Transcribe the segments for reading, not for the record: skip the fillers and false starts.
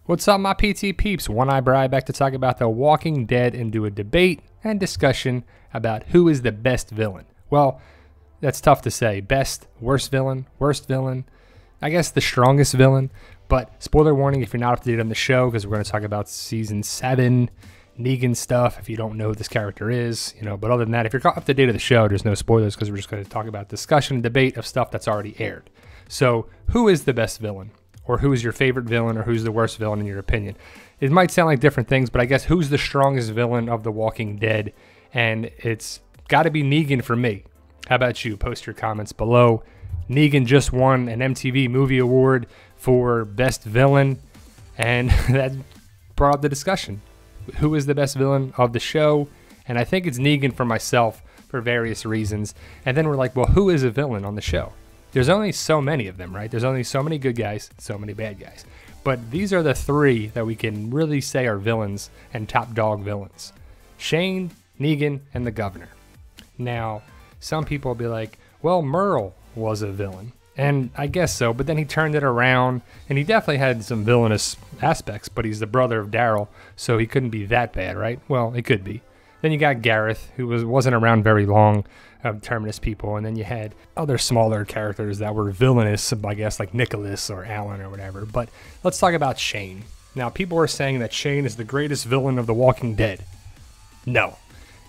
What's up, my PT peeps? One Eye Bri back to talk about The Walking Dead and do a debate and discussion about who is the best villain. Well, that's tough to say. Best, worst villain, I guess the strongest villain. But spoiler warning if you're not up to date on the show, because we're going to talk about season 7 Negan stuff if you don't know who this character is, but other than that, if you're up to date of the show, there's no spoilers because we're just going to talk about discussion and debate of stuff that's already aired. So who is the best villain? Or who is your favorite villain, or who's the worst villain in your opinion? It might sound like different things, but I guess who's the strongest villain of The Walking Dead? And it's got to be Negan for me. How about you? Post your comments below. Negan just won an MTV Movie Award for Best Villain, and that brought up the discussion. Who is the best villain of the show? And I think it's Negan for myself for various reasons. And then we're like, well, who is a villain on the show? There's only so many of them, right? There's only so many good guys, so many bad guys. But these are the three that we can really say are villains and top dog villains. Shane, Negan, and the Governor. Now, some people will be like, well, Merle was a villain. And I guess so, but then he turned it around, and he definitely had some villainous aspects, but he's the brother of Daryl, so he couldn't be that bad, right? Well, he could be. Then you got Gareth, who wasn't around very long, Terminus people, and then you had other smaller characters that were villainous, I guess, like Nicholas or Alan or whatever. But let's talk about Shane. Now, people are saying that Shane is the greatest villain of The Walking Dead. No.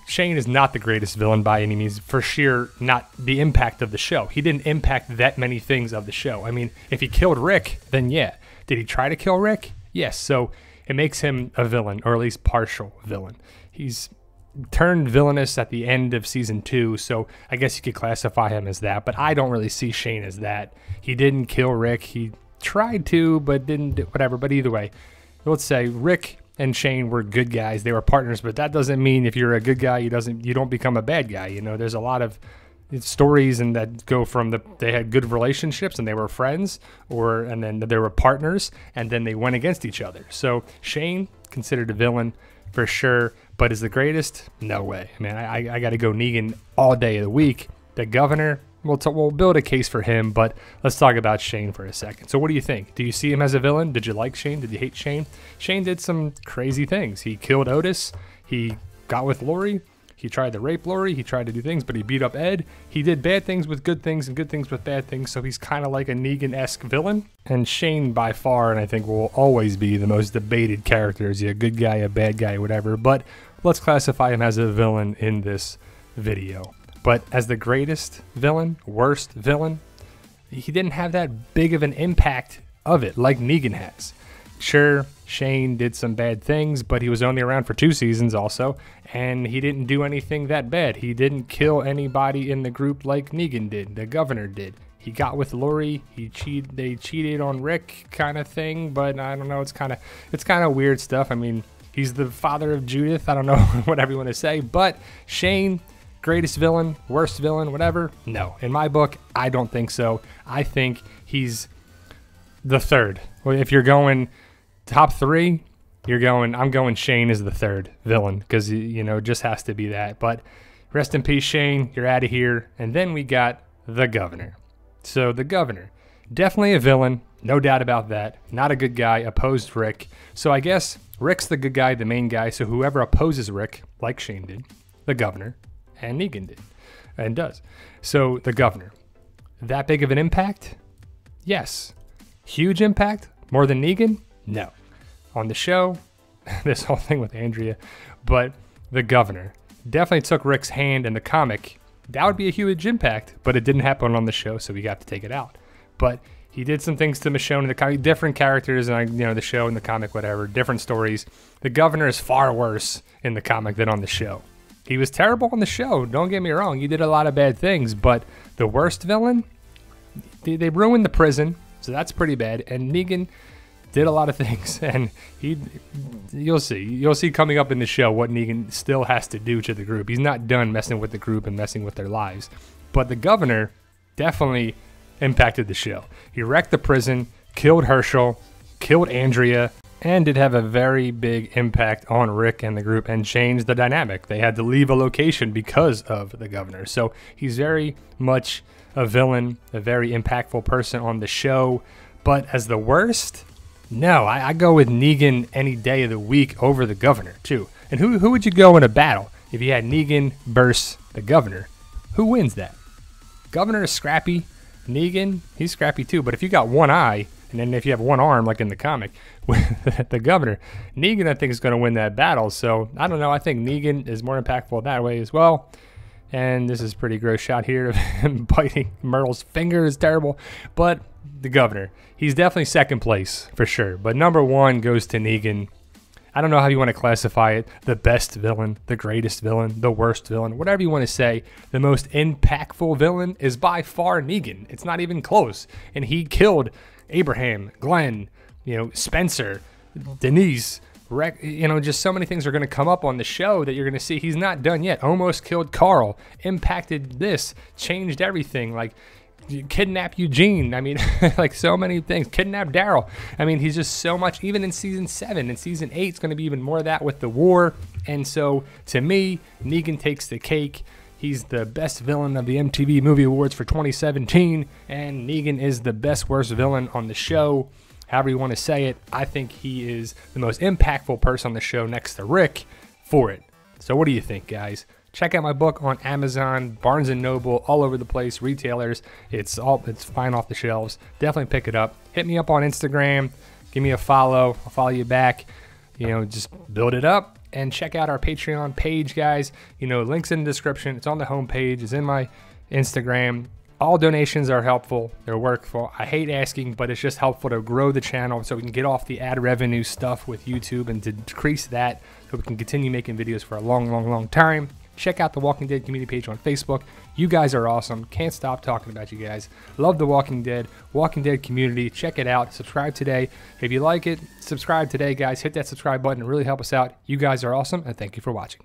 Shane is not the greatest villain by any means, for sure not the impact of the show. He didn't impact that many things of the show. I mean, if he killed Rick, then yeah. Did he try to kill Rick? Yes, so it makes him a villain, or at least partial villain. He's turned villainous at the end of season 2, so I guess you could classify him as that, but I don't really see Shane as that. He didn't kill Rick. He tried to, but didn't, whatever. But either way, let's say Rick and Shane were good guys. They were partners, but that doesn't mean if you're a good guy, you don't become a bad guy. There's a lot of stories and that go from they had good relationships and they were friends, and then they were partners, and then they went against each other. So Shane, considered a villain for sure, but is the greatest? No way. Man, I got to go Negan all day of the week. The Governor, we'll build a case for him, but let's talk about Shane for a second. So what do you think? Do you see him as a villain? Did you like Shane? Did you hate Shane? Shane did some crazy things. He killed Otis. He got with Lori. He tried to rape Lori. He tried to do things, but he beat up Ed. He did bad things with good things and good things with bad things, so he's kind of like a Negan-esque villain. And Shane, by far, and I think will always be the most debated character. Is he a good guy, a bad guy, whatever, but let's classify him as a villain in this video. But as the greatest villain, worst villain, he didn't have that big of an impact of it like Negan has. Sure, Shane did some bad things, but he was only around for 2 seasons also, and he didn't do anything that bad. He didn't kill anybody in the group like Negan did, the Governor did. He got with Lori, they cheated on Rick kind of thing, but I don't know, it's kind of weird stuff. I mean, he's the father of Judith, I don't know whatever you want to say, but Shane, greatest villain, worst villain, whatever, no. In my book, I don't think so. I think he's the third. Well, if you're going top 3, I'm going Shane is the third villain, because just has to be that. But rest in peace, Shane, you're out of here. And then we got the Governor. So the Governor, definitely a villain, no doubt about that. Not a good guy, opposed Rick. So I guess Rick's the good guy, the main guy, so whoever opposes Rick, like Shane did, the Governor, and Negan did, and does. So the Governor, that big of an impact? Yes. Huge impact? More than Negan? No. On the show, this whole thing with Andrea, but the Governor definitely took Rick's hand in the comic. That would be a huge impact, but it didn't happen on the show, so we got to take it out. But he did some things to Michonne in the comic, different characters, and the show and the comic, whatever, different stories. The Governor is far worse in the comic than on the show. He was terrible on the show, don't get me wrong. He did a lot of bad things, but the worst villain, they ruined the prison, so that's pretty bad. And Negan did a lot of things, and you'll see coming up in the show what Negan still has to do to the group. He's not done messing with the group and messing with their lives. But the Governor definitely impacted the show. He wrecked the prison, killed Herschel, killed Andrea, and did have a very big impact on Rick and the group and changed the dynamic. They had to leave a location because of the Governor. So he's very much a villain, a very impactful person on the show. But as the worst, No, I go with Negan any day of the week over the Governor, too. And who would you go in a battle if you had Negan versus the Governor? Who wins that? Governor is scrappy. Negan, he's scrappy too. But if you got one eye, and then if you have one arm, like in the comic, with the Governor, Negan, I think, is going to win that battle. So, I don't know. I think Negan is more impactful that way as well. And this is a pretty gross shot here of him biting Myrtle's finger is terrible. But the Governor, he's definitely second place for sure. But number one goes to Negan. I don't know how you want to classify it. The best villain, the greatest villain, the worst villain, whatever you want to say. The most impactful villain is by far Negan. It's not even close. And he killed Abraham, Glenn, Spencer, Denise, just so many things are going to come up on the show that you're going to see. He's not done yet. Almost killed Carl, impacted this, changed everything, like kidnap Eugene. I mean, like so many things. Kidnap Daryl. I mean, he's just so much. Even in season 7 and season 8, it's going to be even more of that with the war. And so, to me, Negan takes the cake. He's the best villain of the MTV Movie Awards for 2017, and Negan is the best worst villain on the show. However you want to say it, I think he is the most impactful person on the show next to Rick for it. So what do you think, guys? Check out my book on Amazon, Barnes & Noble, all over the place, retailers. It's flying off the shelves. Definitely pick it up. Hit me up on Instagram. Give me a follow. I'll follow you back. Just build it up. And check out our Patreon page, guys. Links in the description. It's on the homepage. It's in my Instagram. All donations are helpful. They're workful. I hate asking, but it's just helpful to grow the channel so we can get off the ad revenue stuff with YouTube and to decrease that so we can continue making videos for a long, long, long time. Check out the Walking Dead community page on Facebook. You guys are awesome. Can't stop talking about you guys. Love the Walking Dead community. Check it out. Subscribe today. If you like it, subscribe today, guys. Hit that subscribe button. It really help us out. You guys are awesome, and thank you for watching.